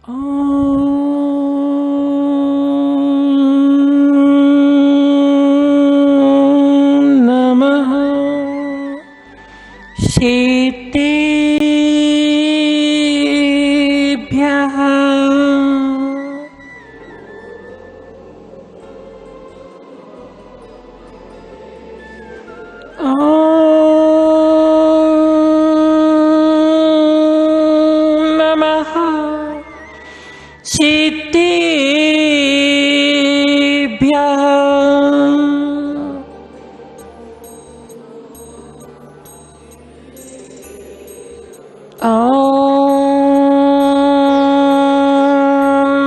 नमः शीतेभ्यः। नमः शीतेभ्यः।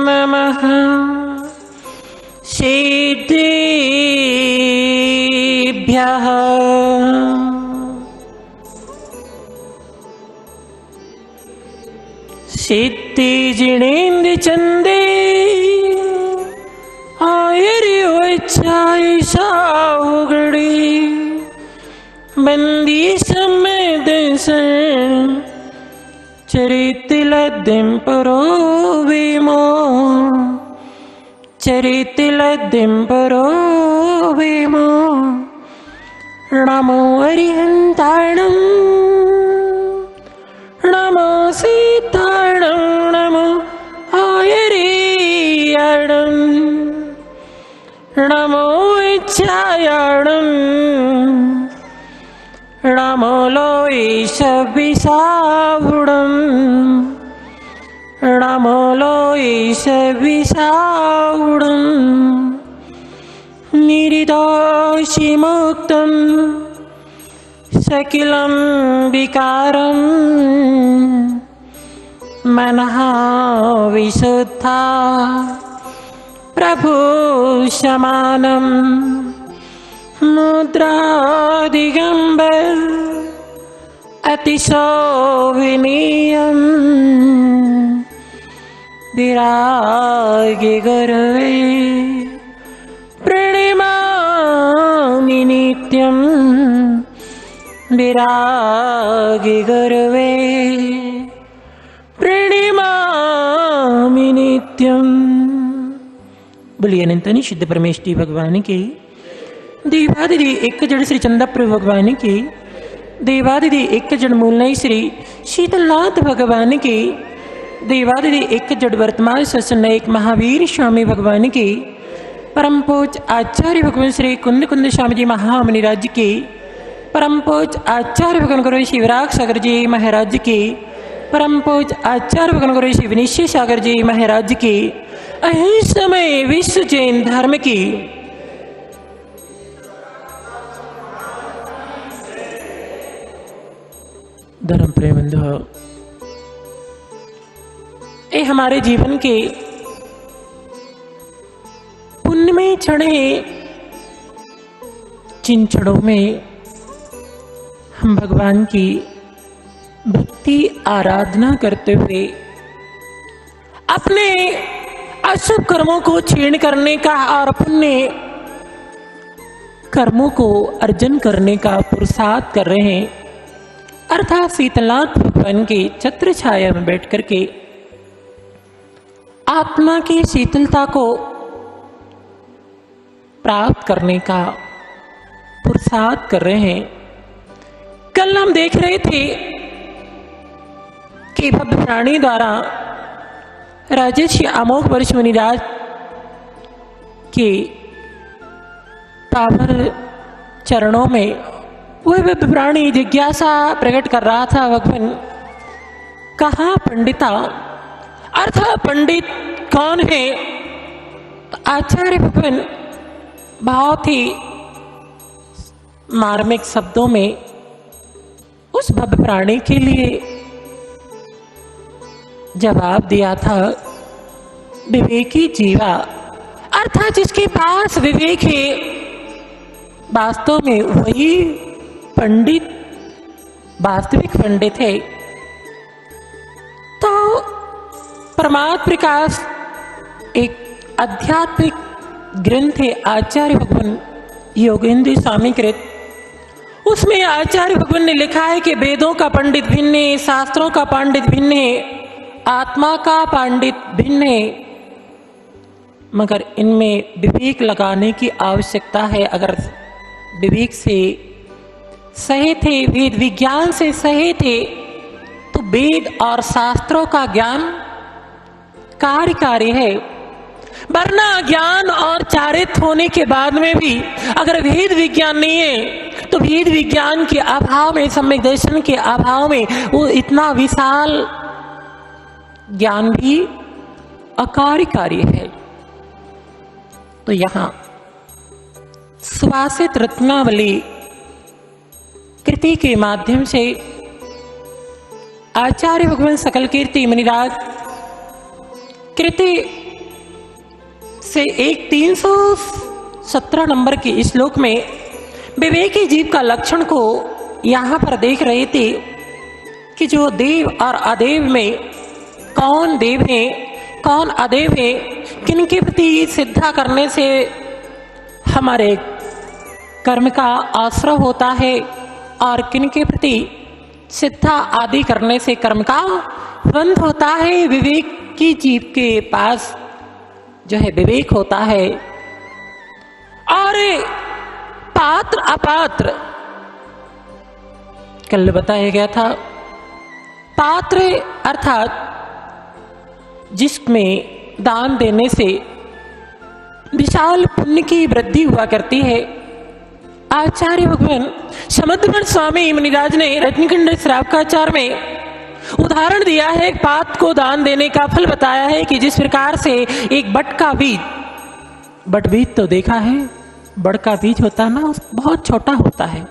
नमः शीतेभ्यः। शीते जिणेन्द्र चंदे आयरी वच्छाई साहुगड़ी बंदी समय दर्शन चरितिल दिंपरो विमो चरितिल दिंपरो विमो नमो अरिहंताणं नमो सीताणं नमो आयरीयाणं नमो इच्छायाणं नमो लोईश विसाहुणं नमो लोईश विसाहुणं निर्दोषिमुक्तं सकिलं विकारं मनः विशुद्धा प्रभु शमानं मुद्रादिगंबर अतिशोभनीयं विरागी गुरुवे प्रणमामि नित्यं विरागी गुरुवे प्रणमामि नित्यं। बोलिए अनंतनी सिद्ध परमेष्ठी भगवान की, देवादिदेव एक जड़ श्री चंद्रप्रभु भगवान की, देवादिदेव एक जड़ मूलनई श्री शीतलनाथ भगवान की, देवादिदेव एक जड़ वर्तमान सत्संग एक महावीर स्वामी भगवान की, परम पूज आचार्य भगवान श्री कुंद कुंद स्वामी जी महामुनिराज की, परम पूज आचार्य भगवान गुरु शिवराग सागर जी महाराज की, परम पूज आचार्य भगवान गुरु श्री विनिश्चय सागर जी महाराज की, अहिंसमय विश्व जैन धर्म की, धर्म प्रेम बंधु, ये हमारे जीवन के पुण्यमय क्षण है, जिन क्षणों में हम भगवान की भक्ति आराधना करते हुए अपने अशुभ कर्मों को क्षीण करने का और पुण्य कर्मों को अर्जन करने का पुरुषार्थ कर रहे हैं, अर्थात शीतलनाथ भगवान के छत्र छाया में बैठ करके आत्मा की शीतलता को प्राप्त करने का पुरुषार्थ कर रहे हैं। कल हम देख रहे थे कि भव्य प्राणी द्वारा राजर्षि अमोघ वर्ष मुनिराज के पावन चरणों में वह प्राणी जिज्ञासा प्रकट कर रहा था, भगवान कहाँ पंडिता, अर्थात पंडित कौन है। आचार्य भगवान बहुत ही मार्मिक शब्दों में उस भव्य प्राणी के लिए जवाब दिया था, विवेकी जीवा, अर्थात जिसके पास विवेक है वास्तव में वही पंडित वास्तविक पंडित है। तो परमात्म प्रकाश एक आध्यात्मिक ग्रंथ है आचार्य भगवान योगेंद्र स्वामी कृत। उसमें आचार्य भगवान ने लिखा है कि वेदों का पंडित भिन्न है, शास्त्रों का पंडित भिन्न है, आत्मा का पांडित भिन्न है, मगर इनमें विवेक लगाने की आवश्यकता है। अगर विवेक से सहे थे, वेद विज्ञान से सहे थे, तो वेद और शास्त्रों का ज्ञान कार्यकारी है। वरना ज्ञान और चारित होने के बाद में भी अगर वेद विज्ञान नहीं है, तो वेद विज्ञान के अभाव में, सम्यक दर्शन के अभाव में, वो इतना विशाल ज्ञान भी अकार्यकारी है। तो यहां सुभाषित रत्नावली कृति के माध्यम से आचार्य भगवान सकल कीर्ति मुनिराज कृति से एक 317 नंबर के श्लोक में विवेकी जीव का लक्षण को यहाँ पर देख रहे थे कि जो देव और अदेव में कौन देव है कौन अदेव है, किनके प्रति सिद्धा करने से हमारे कर्म का आश्रय होता है और किनके प्रति सिद्धा आदि करने से कर्म का बंध होता है। विवेक की जीव के पास जो है विवेक होता है। और पात्र अपात्र कल बताया गया था। पात्र अर्थात जिसमें दान देने से विशाल पुण्य की वृद्धि हुआ करती है। आचार्य भगवान समुद्रमण स्वामी मुनिराज ने रत्नकुंड श्रावकाचार में उदाहरण दिया है। पात को दान देने का फल बताया है कि जिस प्रकार से एक बट का बीज, बट बीज तो देखा है, बड़ का बीज होता है ना, बहुत छोटा होता है,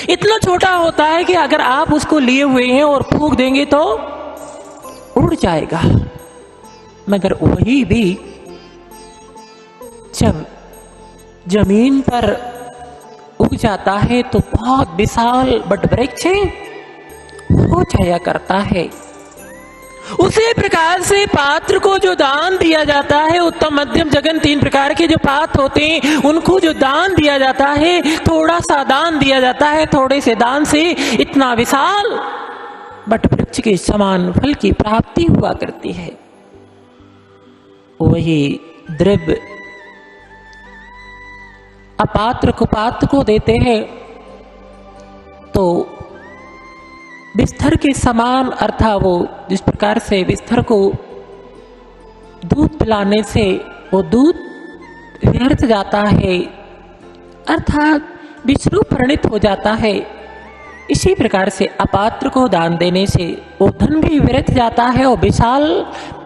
इतना छोटा होता है कि अगर आप उसको लिए हुए हैं और फूंक देंगे तो उड़ जाएगा। मगर वही भी जब जमीन पर उग जाता है तो बहुत विशाल बट वृक्ष हो जाया करता है। उसी प्रकार से पात्र को जो दान दिया जाता है, उत्तम मध्यम जगन 3 प्रकार के जो पात्र होते हैं, उनको जो दान दिया जाता है, थोड़ा सा दान दिया जाता है, थोड़े से दान से इतना विशाल बट वृक्ष के समान फल की प्राप्ति हुआ करती है। वही द्रव्य अपात्र को पात्र को देते हैं तो बिस्तर के समान, अर्थात वो जिस प्रकार से बिस्तर को दूध पिलाने से वो दूध व्यर्थ जाता है, अर्थात विषरू परिणित हो जाता है, इसी प्रकार से अपात्र को दान देने से वो धन भी व्यर्थ जाता है और विशाल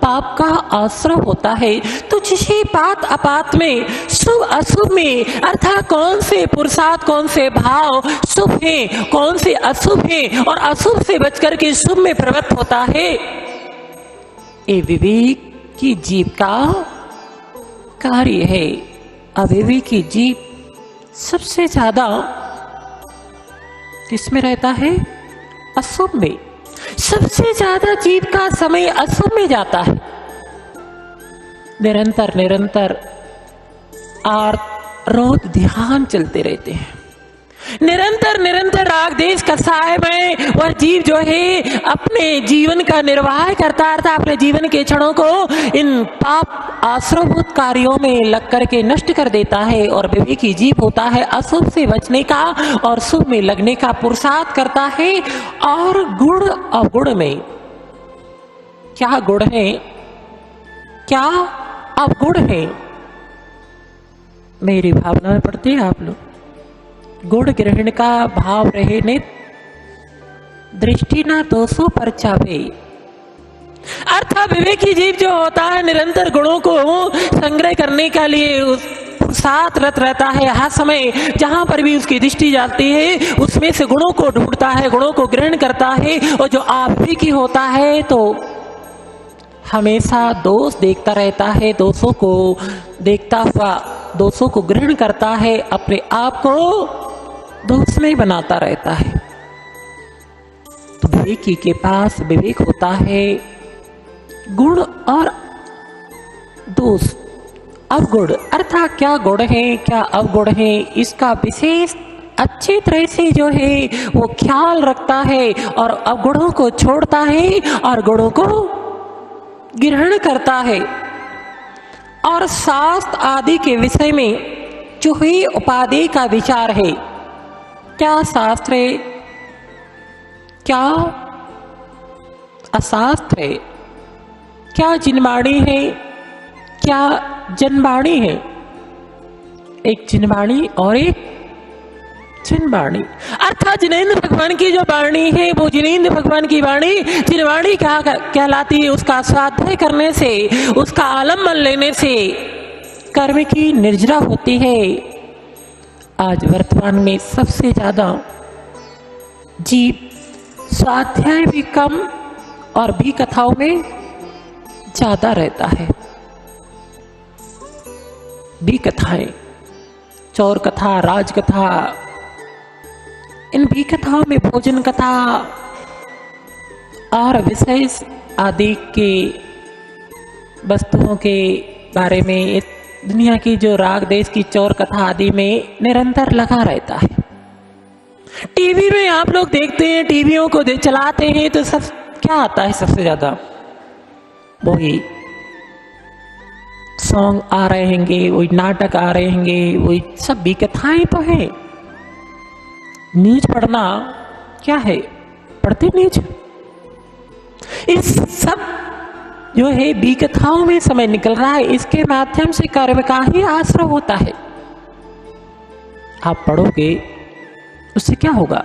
पाप का आश्रय होता है। तो जिसे पात अपात में, शुभ अशुभ में, अर्थात कौन से पुरुषार्थ, कौन से भाव शुभ है, कौन से अशुभ है और अशुभ से बचकर के शुभ में प्रवृत्त होता है, ये विवेक की जीव का कार्य है। अविवेकी जीव सबसे ज्यादा किसमें रहता है? अशुभ में। सबसे ज्यादा जीव का समय अशुभ में जाता है। निरंतर निरंतर रोध ध्यान चलते रहते हैं, निरंतर निरंतर राग देश कसाय में वह जीव जो है अपने जीवन का निर्वाह करता है, अपने जीवन के क्षणों को इन पाप आश्रयभूत कार्यों में लग करके नष्ट कर देता है। और विवेकी जीव होता है अशुभ से बचने का और शुभ में लगने का पुरुषार्थ करता है। और गुण अवगुण में क्या गुण है, क्या अवगुण है, मेरी भावना में पड़ती है आप लोग। गुण ग्रहण का भाव रहे ने दृष्टि ना दोषों पर चावे। अर्थात विवेकी जीव जो होता है निरंतर गुणों को संग्रह करने के लिए साथ रत रहता है। हर समय जहां पर भी उसकी दृष्टि जाती है उसमें से गुणों को ढूंढता है, गुणों को ग्रहण करता है। और जो अविवेकी होता है तो हमेशा दोष देखता रहता है, दोषों को देखता हुआ दोषों को ग्रहण करता है, अपने आप को दोष में बनाता रहता है। तो विवेकी के पास विवेक होता है गुण और दोष। अवगुण अर्थात क्या गुण है क्या अवगुण है, इसका विशेष अच्छी तरह से जो है वो ख्याल रखता है और अवगुणों को छोड़ता है और गुणों को ग्रहण करता है और शास्त्र आदि के विषय में जो है उपाधि का विचार है, क्या शास्त्र है, क्या अशास्त्र है, क्या जिनवाणी है, क्या जनवाणी है। एक जिनवाणी और एक जनवाणी, अर्थात जिनेंद्र भगवान की जो वाणी है वो जिनेंद्र भगवान की वाणी जिनवाणी क्या कहलाती है। उसका स्वाध्याय करने से, उसका आलम्बन लेने से कर्म की निर्जरा होती है। आज वर्तमान में सबसे ज्यादा जीव स्वाध्याय भी कम और भी कथाओं में ज्यादा रहता है। भी कथाएं, चौर कथा, राज कथा, इन भी कथाओं में भोजन कथा और विशेष आदि के वस्तुओं के बारे में, दुनिया की जो राग देश की चौर कथा आदि में निरंतर लगा रहता है। टीवी में आप लोग देखते हैं, टीवियों को चलाते हैं तो सब क्या आता है सबसे ज्यादा? वही सॉन्ग आ रहे होंगे, वही नाटक आ रहे होंगे, वही सब भी कथाएं तो है। न्यूज पढ़ना क्या है? पढ़ते न्यूज। इस सब जो है बी कथाओं में समय निकल रहा है, इसके माध्यम से कर्म का ही आश्रय होता है। आप पढ़ोगे उससे क्या होगा?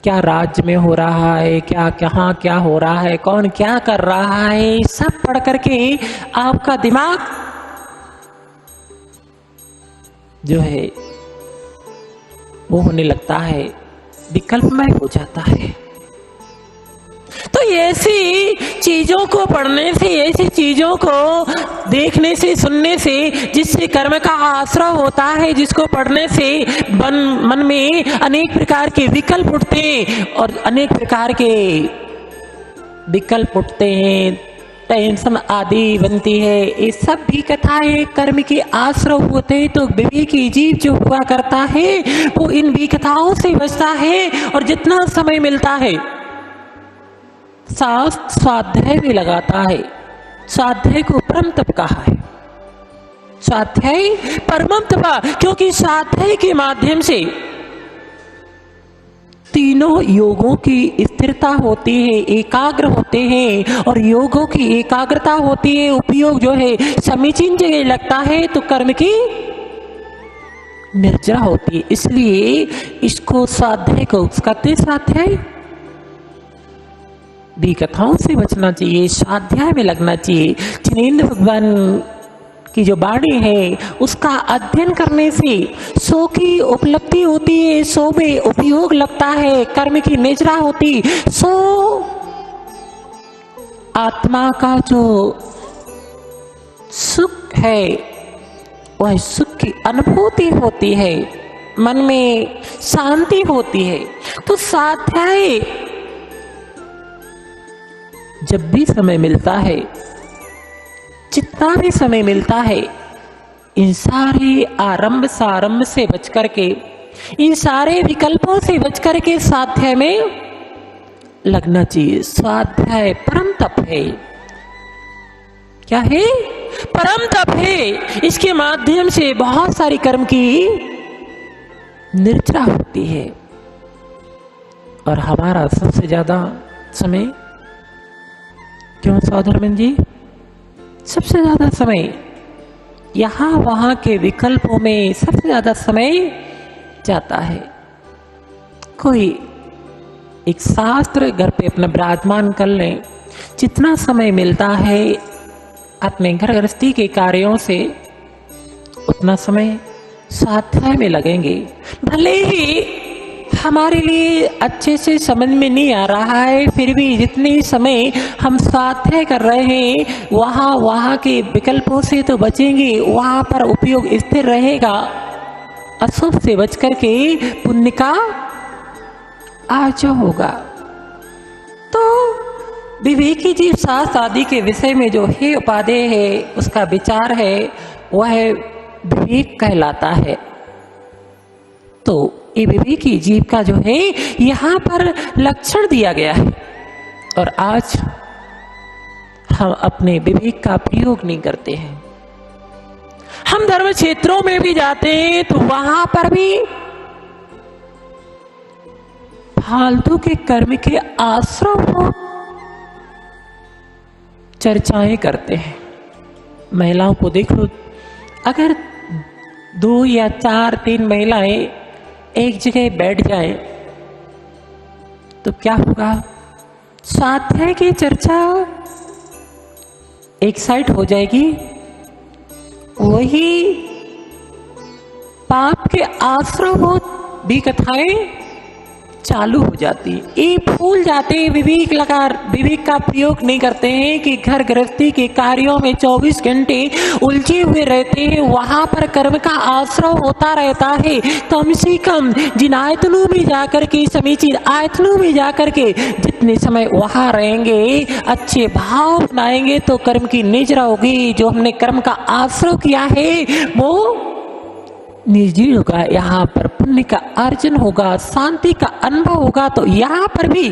क्या राज्य में हो रहा है, क्या कहाँ क्या हो रहा है, कौन क्या कर रहा है, सब पढ़ करके आपका दिमाग जो है वो होने लगता है, विकल्पमय हो जाता है। तो ऐसी चीजों को पढ़ने से, ऐसी चीजों को देखने से, सुनने से, जिससे कर्म का आश्रय होता है, जिसको पढ़ने से मन में अनेक प्रकार के विकल्प उठते हैं और अनेक प्रकार के विकल्प उठते हैं, टेंशन आदि बनती है। ये सब भी कथाएं कर्म के आश्रय होते हैं। तो विवेकी जीव जो हुआ करता है वो इन भी कथाओं से बचता है और जितना समय मिलता है शास्त्र स्वाध्याय में लगाता है। स्वाध्याय को परम तप कहा है। स्वाध्याय परम तप, क्योंकि स्वाध्याय के माध्यम से तीनों योगों की स्थिरता होती है, एकाग्र होते हैं और योगों की एकाग्रता होती है, उपयोग जो है समीचीन जगह लगता है तो कर्म की निर्जरा होती है। इसलिए इसको स्वाध्याय को कहते, स्वाध्याय भी कथाओं से बचना चाहिए, स्वाध्याय में लगना चाहिए। जिनेंद्र भगवान की जो वाणी है उसका अध्ययन करने से सो की उपलब्धि होती है, सो में उपयोग लगता है, कर्म की निजरा होती, सो आत्मा का जो सुख है वह सुख की अनुभूति होती है, मन में शांति होती है। तो स्वाध्याय जब भी समय मिलता है, जितना भी समय मिलता है, इन सारे आरंभ सारंभ से बच करके, इन सारे विकल्पों से बच करके स्वाध्याय में लगना चाहिए। स्वाध्याय परम तप है। क्या है? परम तप है। इसके माध्यम से बहुत सारी कर्म की निर्जरा होती है और हमारा सबसे ज्यादा समय, क्यों सौधर्मन जी, सबसे ज्यादा समय यहाँ वहाँ के विकल्पों में सबसे ज्यादा समय जाता है। कोई एक शास्त्र घर पे अपना विराजमान कर लें, जितना समय मिलता है अपने घर गृहस्थी के कार्यों से उतना समय स्वाध्याय में लगेंगे। भले ही हमारे लिए अच्छे से समझ में नहीं आ रहा है, फिर भी जितने समय हम स्वाध्याय कर रहे हैं वहाँ के विकल्पों से तो बचेंगे, वहाँ पर उपयोग स्थिर रहेगा। अशुभ से बच करके पुण्य का आर्जव होगा। तो विवेकी जीव शास्त्र आदि के विषय में जो है उपादेय है, उसका विचार है, वह विवेक कहलाता है। तो ये विवेकी जीव का जो है यहाँ पर लक्षण दिया गया है। और आज हम अपने विवेक का प्रयोग नहीं करते हैं। हम धर्म क्षेत्रों में भी जाते हैं तो वहां पर भी फालतू के कर्म के आश्रम को चर्चाएं करते हैं। महिलाओं को देख लो, अगर 2 या 4 3 महिलाएं एक जगह बैठ जाए तो क्या होगा? स्वाध्याय की चर्चा एक साइड हो जाएगी, वही पाप के आश्रम भी कथाएं चालू हो जाती। ये भूल जाते हैं, विवेक का प्रयोग नहीं करते हैं कि घर गृहस्थी के कार्यों में 24 घंटे उलझे हुए रहते हैं। वहां पर कर्म का आश्रय होता रहता है। कम से कम जिन आयतनों में जाकर के, समीचीन आयतनों में जाकर के जितने समय वहां रहेंगे, अच्छे भाव बनाएंगे तो कर्म की निजरा होगी। जो हमने कर्म का आश्रय किया है वो निर्जीव होगा, यहाँ पर पुण्य का अर्जन होगा, शांति का अनुभव होगा। तो यहाँ पर भी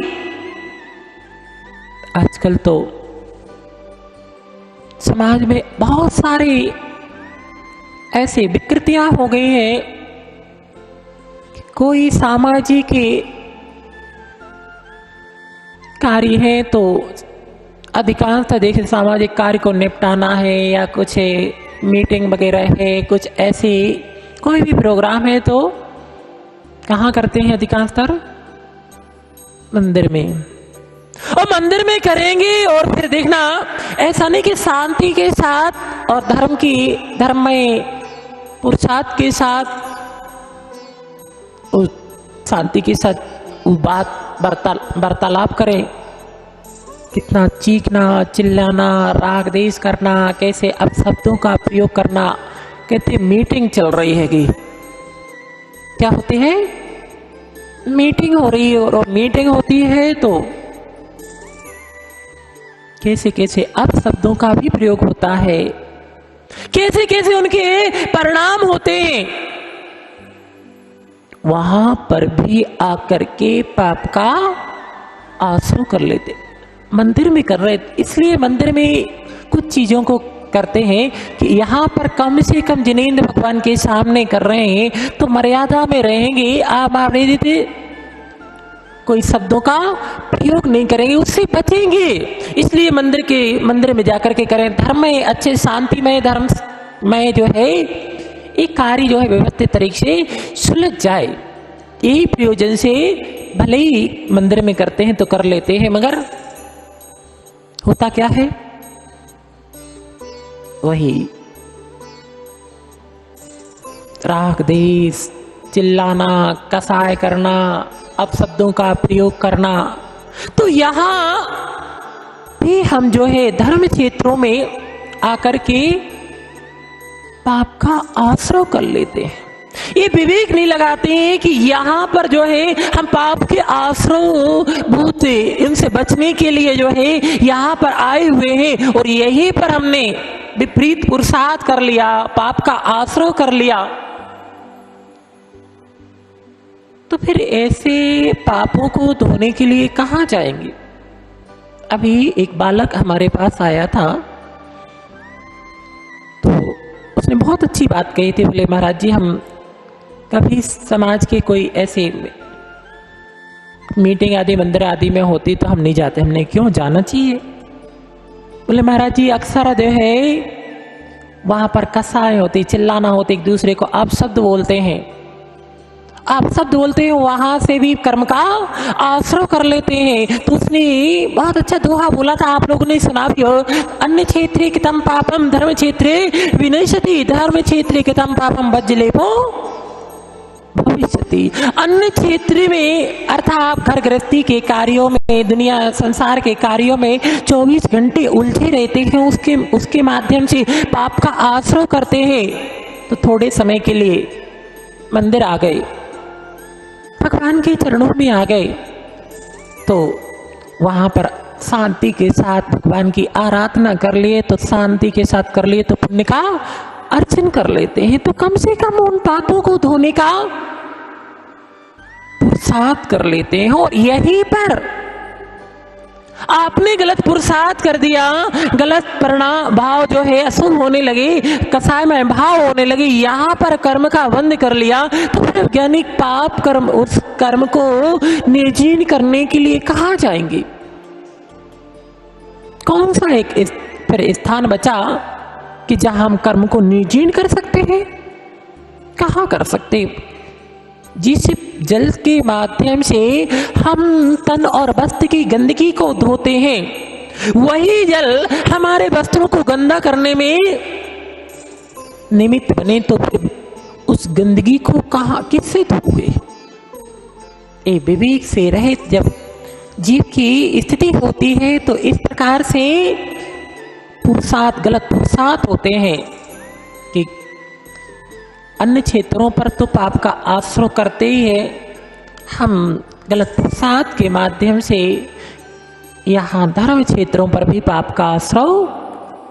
आजकल तो समाज में बहुत सारी ऐसी विकृतियां हो गई हैं। कोई सामाजिक कार्य है तो अधिकांश देखें सामाजिक कार्य को निपटाना है, या कुछ मीटिंग वगैरह है, कुछ ऐसी कोई भी प्रोग्राम है तो कहाँ करते हैं? अधिकांशतर मंदिर में, और मंदिर में करेंगे। और फिर देखना, ऐसा नहीं कि शांति के साथ और धर्ममय पुरुषार्थ के साथ, उस शांति के साथ वार्तालाप करें। कितना चीखना, चिल्लाना, राग देश करना, कैसे अपशब्दों का प्रयोग करना। कहते मीटिंग चल रही है कि क्या होती है? मीटिंग हो रही है, और मीटिंग होती है तो कैसे कैसे अपशब्दों का भी प्रयोग होता है, कैसे कैसे उनके परिणाम होते हैं। वहां पर भी आकर के पाप का आश्रय कर लेते। मंदिर में कर रहे, इसलिए मंदिर में कुछ चीजों को करते हैं कि यहाँ पर कम से कम जिनेंद्र भगवान के सामने कर रहे हैं तो मर्यादा में रहेंगे। आप कोई शब्दों का प्रयोग नहीं करेंगे, उससे बचेंगे। इसलिए मंदिर में जाकर के करें। धर्म में अच्छे शांतिमय धर्म में जो है एक कार्य जो है व्यवस्थित तरीके से सुलझ जाए, यही प्रयोजन से भले ही मंदिर में करते हैं तो कर लेते हैं, मगर होता क्या है? वही राग देश, चिल्लाना, कसाय करना, अपशब्दों का प्रयोग करना। तो यहाँ भी हम जो है धर्म क्षेत्रों में आकर के पाप का आश्रय कर लेते हैं। ये विवेक नहीं लगाते हैं कि यहाँ पर जो है हम पाप के आश्रय भूत इनसे बचने के लिए जो है यहाँ पर आए हुए हैं, और यहीं पर हमने विपरीत पुरुषार्थ कर लिया, पाप का आश्रय कर लिया। तो फिर ऐसे पापों को धोने के लिए कहाँ जाएंगे? अभी एक बालक हमारे पास आया था तो उसने बहुत अच्छी बात कही थी। बोले महाराज जी, हम कभी समाज के कोई ऐसे मीटिंग आदि मंदिर आदि में होती तो हम नहीं जाते। हमने क्यों जाना चाहिए? बोले महाराज जी, अक्सर जो है वहां पर कसाई होती, चिल्लाना होती, एक दूसरे को आप शब्द बोलते हैं, आप शब्द बोलते हैं, वहां से भी कर्म का आश्रय कर लेते हैं। तो उसने बहुत अच्छा दोहा बोला था, आप लोगों ने सुना भी हो, अन्य क्षेत्रे कितम पापम धर्म क्षेत्रे विनश्यति, धर्म क्षेत्रे कितम पापम वज्जलेपो भविष्यति। अन्य क्षेत्र में अर्थात घर गृहस्थी के कार्यों में, दुनिया संसार के कार्यों में 24 घंटे उलझे रहते हैं, उसके माध्यम से पाप का आश्रय करते हैं। तो थोड़े समय के लिए मंदिर आ गए, भगवान के चरणों में आ गए, तो वहां पर शांति के साथ भगवान की आराधना कर लिए, तो शांति के साथ कर लिए तो पुण्य का अर्चन कर लेते हैं। तो कम से कम उन पापों को धोने का पुरुषार्थ कर लेते हैं। और यहीं पर आपने गलत पुरुषार्थ कर दिया, गलत परिणाम भाव जो है अशुभ होने लगे, कसायमय भाव होने लगे, यहाँ पर कर्म का बंध कर लिया, तो फिर वैज्ञानिक पाप कर्म उस कर्म को निर्जीर्ण करने के लिए कहाँ जाएंगे? कौन सा एक फिर स्थान बचा कि जहां हम कर्म को निर्जीर्ण कर सकते हैं? कहाँ कर सकते? जिस जल के माध्यम से हम तन और वस्त्र की गंदगी को धोते हैं, वही जल हमारे वस्त्रों को गंदा करने में निमित्त बने, तो फिर उस गंदगी को कहाँ किससे धोगे? ए विवेक से रहित जब जीव की स्थिति होती है तो इस प्रकार से पुरुषार्थ, गलत पुरुषार्थ होते हैं कि अन्य क्षेत्रों पर तो पाप का आश्रय करते ही है, हम गलत पुरुषार्थ के माध्यम से यहाँ धर्म क्षेत्रों पर भी पाप का आश्रय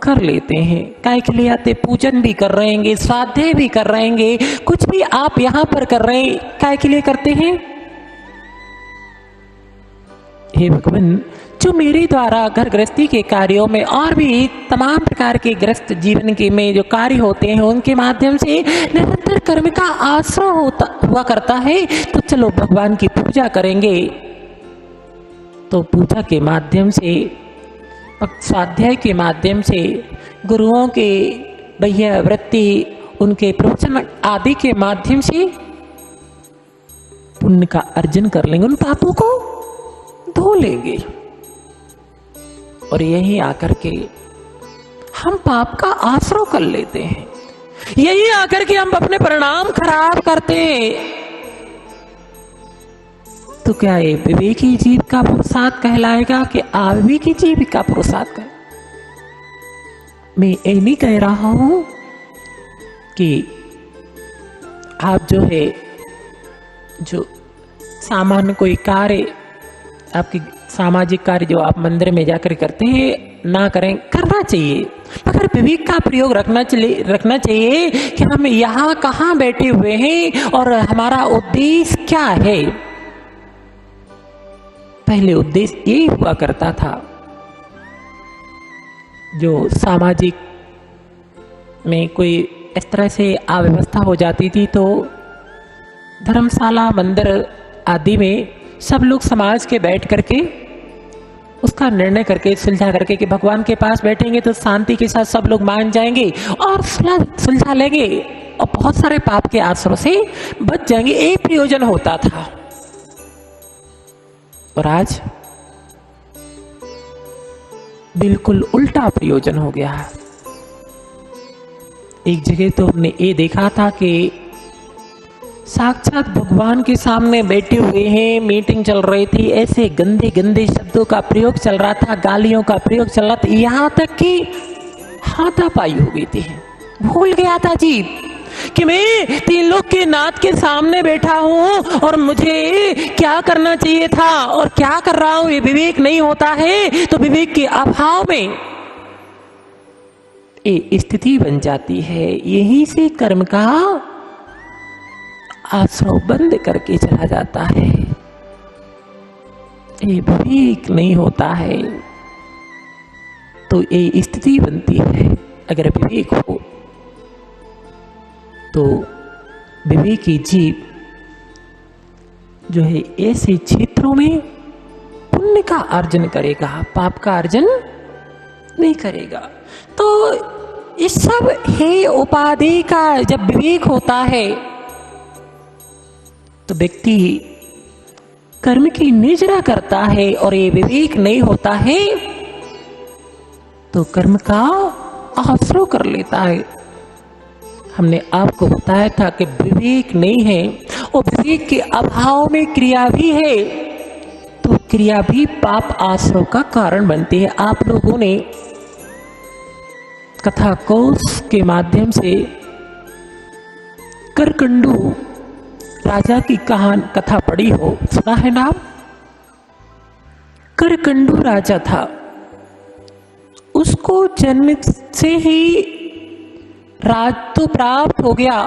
कर लेते हैं। काय के लिए आते? पूजन भी कर रहेंगे, स्वाध्याय भी कर रहेंगे, कुछ भी आप यहाँ पर कर रहे हैं, काय के लिए करते हैं? हे भगवान, जो मेरे द्वारा घर गृहस्थी के कार्यों में और भी तमाम प्रकार के गृहस्थ जीवन के में जो कार्य होते हैं, उनके माध्यम से निरंतर कर्म का आश्रय हुआ करता है, तो चलो भगवान की पूजा करेंगे। तो पूजा के माध्यम से, स्वाध्याय के माध्यम से, गुरुओं के भैया वृत्ति, उनके प्रवचन आदि के माध्यम से पुण्य का अर्जन कर लेंगे, उन पापों को धो लेंगे। और यही आकर के हम पाप का आश्रय कर लेते हैं, यही आकर के हम अपने परिणाम खराब करते हैं। तो क्या ये विवेकी जीव का पुरुषार्थ कहलाएगा कि अविवेकी जीव का पुरुषार्थ कहलाएगा? मैं ये नहीं कह रहा हूं कि आप जो है, जो सामान्य कोई कार्य, आपकी सामाजिक कार्य जो आप मंदिर में जाकर करते हैं ना करें, करना चाहिए, मगर विवेक का प्रयोग रखना चाहिए कि हम यहाँ कहाँ बैठे हुए हैं और हमारा उद्देश्य क्या है। पहले उद्देश्य ये हुआ करता था, जो सामाजिक में कोई इस तरह से अव्यवस्था हो जाती थी तो धर्मशाला, मंदिर आदि में सब लोग समाज के बैठ करके उसका निर्णय करके, सुलझा करके कि भगवान के पास बैठेंगे तो शांति के साथ सब लोग मान जाएंगे और सुलझा लेंगे और बहुत सारे पाप के आश्रय से बच जाएंगे। एक प्रयोजन होता था। और आज बिल्कुल उल्टा प्रयोजन हो गया। एक जगह तो हमने ये देखा था कि साक्षात भगवान के सामने बैठे हुए हैं, मीटिंग चल रही थी, ऐसे गंदे गंदे शब्दों का प्रयोग चल रहा था, गालियों का प्रयोग चल रहा था, यहाँ तक कि हाथापाई हो गई थी। भूल गया था जी कि मैं तीन लोग के नाथ के सामने बैठा हूँ और मुझे क्या करना चाहिए था और क्या कर रहा हूँ, ये विवेक नहीं होता है। तो विवेक के अभाव में ये स्थिति बन जाती है। यहीं से कर्म का आश्रय बंद करके चला जाता है। ये विवेक नहीं होता है तो ये स्थिति बनती है। अगर विवेक हो तो विवेकी जीव जो है ऐसे क्षेत्रों में पुण्य का अर्जन करेगा, पाप का अर्जन नहीं करेगा। तो इस सब हे उपाधि का जब विवेक होता है तो व्यक्ति कर्म की निजरा करता है, और ये विवेक नहीं होता है तो कर्म का आश्रय कर लेता है। हमने आपको बताया था कि विवेक नहीं है और विवेक के अभाव में क्रिया भी है, तो क्रिया भी पाप आश्रय का कारण बनती है। आप लोगों ने कथा कोश के माध्यम से करकंडू राजा की कथा पढ़ी हो, सुना है नाम? करकंडू राजा था, उसको जन्म से ही राज तो प्राप्त हो गया,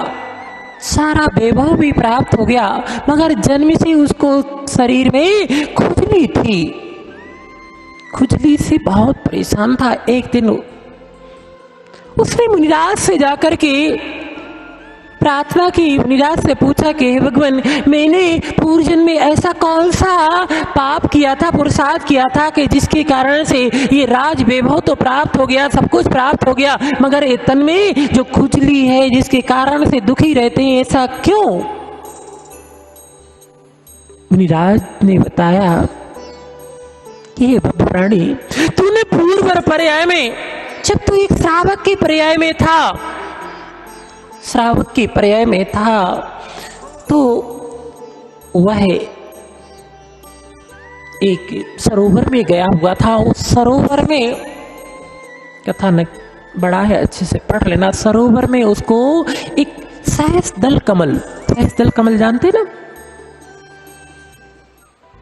सारा वैभव भी प्राप्त हो गया, मगर जन्म से उसको शरीर में खुजली थी। खुजली से बहुत परेशान था। एक दिन उसने मुनिराज से जाकर के प्रार्थना की, मुनिराज से पूछा कि हे भगवान, मैंने पूर्वजन्म में ऐसा कौन सा पाप किया था, पुरुषार्थ किया था कि जिसके कारण से ये राज वैभव तो प्राप्त हो गया, सब कुछ प्राप्त हो गया, मगर ये तन में जो खुजली है जिसके कारण से दुखी रहते हैं, ऐसा क्यों? मुनिराज ने बताया कि हे प्राणी, तूने पूर्व पर्याय में, जब तू एक श्रावक के पर्याय में था, श्रावक के पर्याय में था, तो वह एक सरोवर में गया हुआ था। उस सरोवर में, कथानक बड़ा है, अच्छे से पढ़ लेना। सरोवर में उसको एक सहस्त्रदल कमल, सहस्त्रदल कमल जानते ना,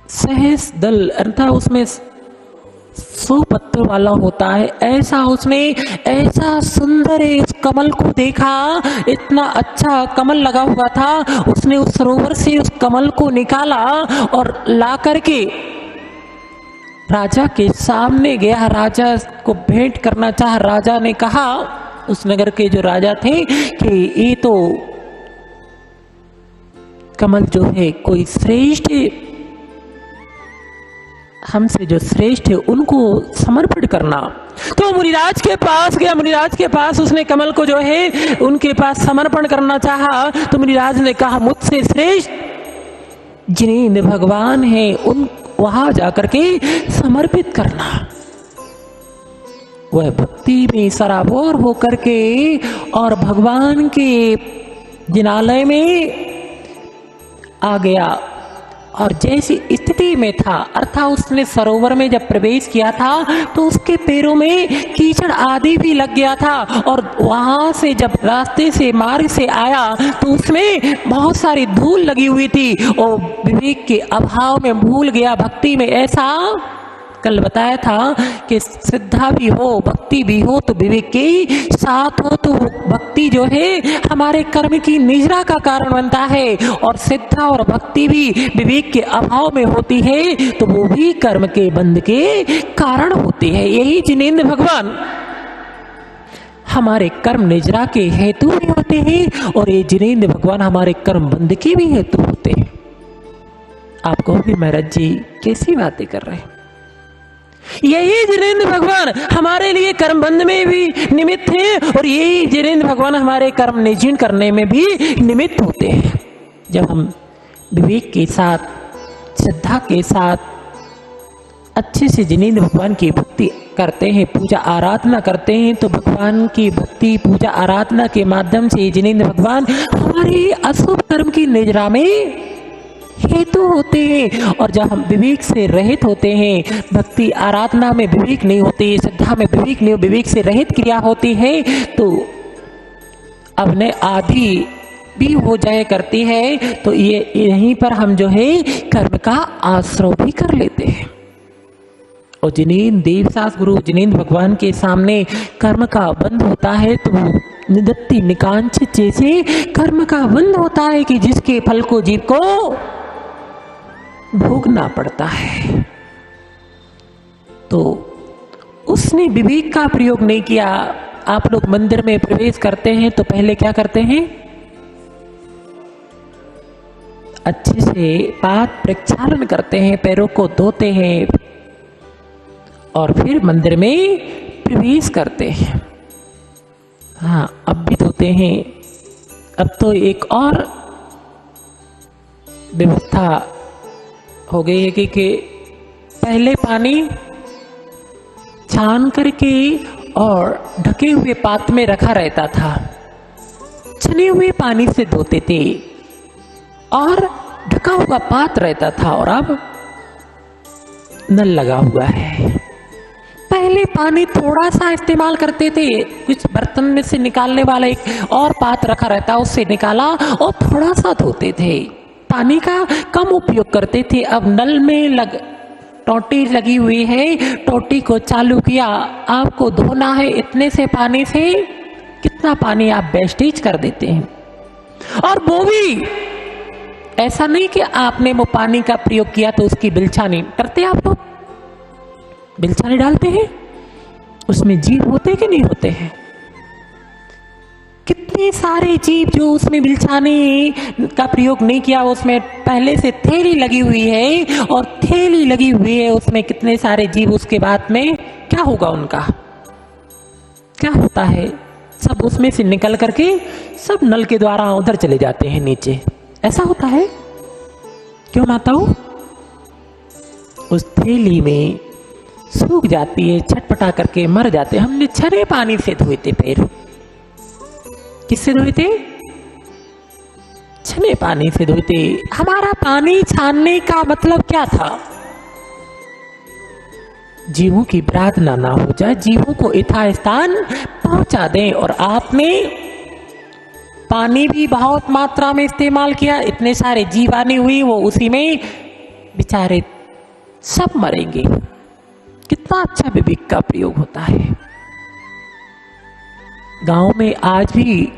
सहस्त्रदल अर्थात उसमें 100 पत्तों वाला होता है, ऐसा उसमें ऐसा सुंदर है। उस कमल को देखा, इतना अच्छा कमल लगा हुआ था। उसने उस सरोवर से उस कमल को निकाला और ला करके राजा के सामने गया, राजा को भेंट करना चाहा। राजा ने कहा, उस नगर के जो राजा थे, कि ये तो कमल जो है कोई श्रेष्ठ, हमसे जो श्रेष्ठ है उनको समर्पण करना। तो मुनिराज के पास गया, मुनिराज के पास उसने कमल को जो है उनके पास समर्पण करना चाहा। तो मुनिराज ने कहा, मुझसे श्रेष्ठ जिनेंद्र भगवान है, उन वहां जाकर के समर्पित करना। वह भक्ति में सराबोर होकर के और भगवान के जिनालय में आ गया, और जैसी स्थिति में था, अर्थात उसने सरोवर में जब प्रवेश किया था तो उसके पैरों में कीचड़ आदि भी लग गया था, और वहां से जब रास्ते से मार्ग से आया तो उसमें बहुत सारी धूल लगी हुई थी, और विवेक के अभाव में भूल गया। भक्ति में ऐसा कल बताया था कि श्रद्धा भी हो, भक्ति भी हो, तो विवेक के साथ हो, तो भक्ति जो है हमारे कर्म की निजरा का कारण बनता है, और श्रद्धा और भक्ति भी विवेक के अभाव में होती है तो वो भी कर्म के बंध के कारण होती है। यही जिनेंद्र भगवान हमारे कर्म निजरा के हेतु भी होते हैं, और ये जिनेंद्र भगवान हमारे कर्म बंध के भी हेतु होते हैं। आप कहोगे महाराज जी कैसी बातें कर रहे हैं? यही जिनेंद्र भगवान हमारे लिए कर्म बंध में भी निमित्त है, और यही जिनेंद्र भगवान हमारे कर्म निजीर्ण करने में भी निमित्त होते हैं। जब हम विवेक के साथ, श्रद्धा के साथ अच्छे से जिनेंद्र भगवान की भक्ति करते हैं, पूजा आराधना करते हैं, तो भगवान की भक्ति पूजा आराधना के माध्यम से जिनेंद्र भगवान हमारे अशुभ कर्म की निजरा में हेतु होते हैं। और जब हम विवेक से रहित होते हैं, भक्ति आराधना में विवेक नहीं होती, श्रद्धा में विवेक नहीं, विवेक से रहित क्रिया होती है, तो अपने आदि भी हो जाए करती है, तो ये यहीं पर हम जो है कर्म का आश्रय भी कर लेते हैं। और जिनेंद्र देवदास गुरु जिनेंद्र भगवान के सामने कर्म का बंध होता है, तो निदत्ति निकांचित जैसे कर्म का बंध होता है कि जिसके फल को जीव को भोगना पड़ता है। तो उसने विवेक का प्रयोग नहीं किया। आप लोग मंदिर में प्रवेश करते हैं तो पहले क्या करते हैं? अच्छे से पाद प्रक्षालन करते हैं, पैरों को धोते हैं, और फिर मंदिर में प्रवेश करते हैं। हाँ, अब भी धोते हैं। अब तो एक और व्यवस्था हो गई है कि पहले पानी छान करके और ढके हुए पात्र में रखा रहता था, छने हुए पानी से धोते थे, और ढका हुआ पात्र रहता था, और अब नल लगा हुआ है। पहले पानी थोड़ा सा इस्तेमाल करते थे, कुछ बर्तन में से निकालने वाला एक और पात्र रखा रहता, उससे निकाला और थोड़ा सा धोते थे, पानी का कम उपयोग करते थे। अब नल में टोटी लगी हुई है, टोटी को चालू किया, आपको धोना है इतने से पानी से, कितना पानी आप वेस्टेज कर देते हैं। और वो भी ऐसा नहीं कि आपने वो पानी का प्रयोग किया तो उसकी बिलछा नहीं करते आप लोग। बिलछाने डालते हैं, उसमें जीव होते कि नहीं होते हैं? कितने सारे जीव जो उसमें बिलछाने का प्रयोग नहीं किया, उसमें पहले से थैली लगी हुई है और थैली लगी हुई है उसमें कितने सारे जीव, उसके बाद में क्या होगा उनका? क्या होता है? सब उसमें से निकल करके सब नल के द्वारा उधर चले जाते हैं नीचे। ऐसा होता है क्यों माताओं? उस थैली में सूख जाती है, छटपटा करके मर जाते। हमने छरे पानी से धोए थे पैर। किससे धोए थे? छने पानी से धोए थे। हमारा पानी छानने का मतलब क्या था? जीवों की प्रार्थना ना हो जाए, जीवों को यथास्थान पहुंचा दें। और आपने पानी भी बहुत मात्रा में इस्तेमाल किया, इतने सारे जीवाणु हुई, वो उसी में बेचारे सब मरेंगे। कितना अच्छा विवेक का प्रयोग होता है। गांव में आज भी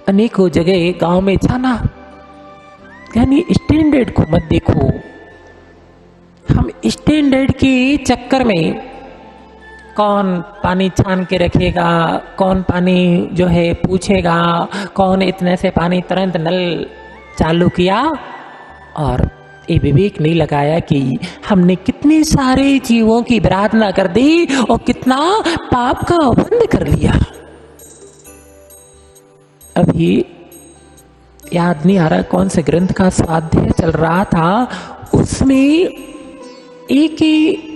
अनेकों जगह गांव में छाना, यानी स्टैंडर्ड को मत देखो। हम स्टैंडर्ड के चक्कर में कौन पानी छान के रखेगा, कौन पानी जो है पूछेगा, कौन इतने से पानी तुरंत नल चालू किया, और ये विवेक नहीं लगाया कि हमने कितने सारे जीवों की आराधना कर दी और कितना पाप का बंद कर लिया। अभी याद नहीं आ रहा कौन से ग्रंथ का स्वाध्याय चल रहा था, उसमें एक ही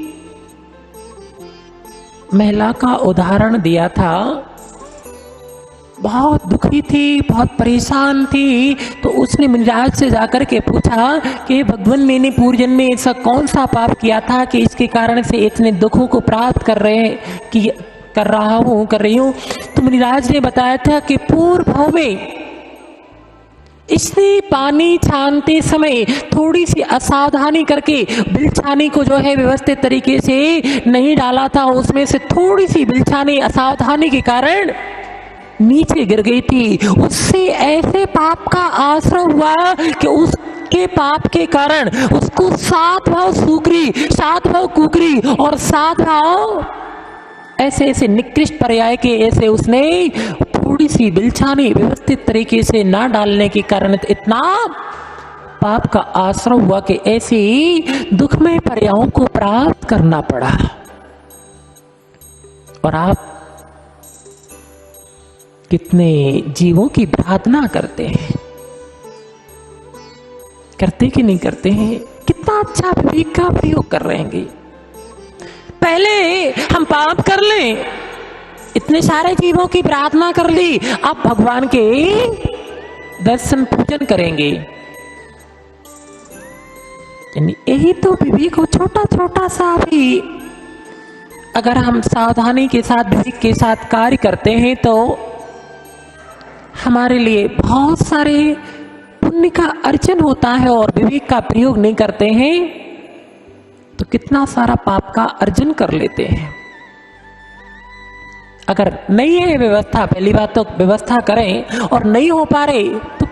महिला का उदाहरण दिया था। बहुत दुखी थी, बहुत परेशान थी, तो उसने मुनिराज से जाकर के पूछा कि भगवान, मैंने पूर्व जन्म में ऐसा कौन सा पाप किया था कि इसके कारण से इतने दुखों को प्राप्त कर रही हूँ। तो मुनिराज ने बताया था कि पूर्व भाव में इसने पानी छानते समय थोड़ी सी असावधानी करके बिलछानी को जो है व्यवस्थित तरीके से नहीं डाला था। उसमें से थोड़ी सी बिलछानी असावधानी के कारण नीचे गिर गई थी। उससे ऐसे पाप का आश्रय हुआ कि उसके पाप के कारण उसको 7 भाव सूकरी, 7 भाव कुकरी और 7 भाव ऐसे ऐसे निकृष्ट पर्याय के ऐसे उसने थोड़ी सी बिलछानी व्यवस्थित तरीके से ना डालने के कारण इतना पाप का आश्रय हुआ कि ऐसे दुखमय पर्यायों को प्राप्त करना पड़ा। और आप कितने जीवों की प्रार्थना करते हैं, करते कि नहीं करते हैं? कितना अच्छा विवेक का प्रयोग कर रहे हैं। पहले हम पाप कर लें, इतने सारे जीवों की प्रार्थना कर ली, अब भगवान के दर्शन पूजन करेंगे। यही तो विवेक हो, छोटा छोटा सा भी अगर हम सावधानी के साथ, विवेक के साथ कार्य करते हैं तो हमारे लिए बहुत सारे पुण्य का अर्जन होता है। और विवेक का प्रयोग नहीं करते हैं तो कितना सारा पाप का अर्जन कर लेते हैं। अगर नहीं है व्यवस्था, पहली बात तो व्यवस्था करें, और नहीं हो पा रहे तो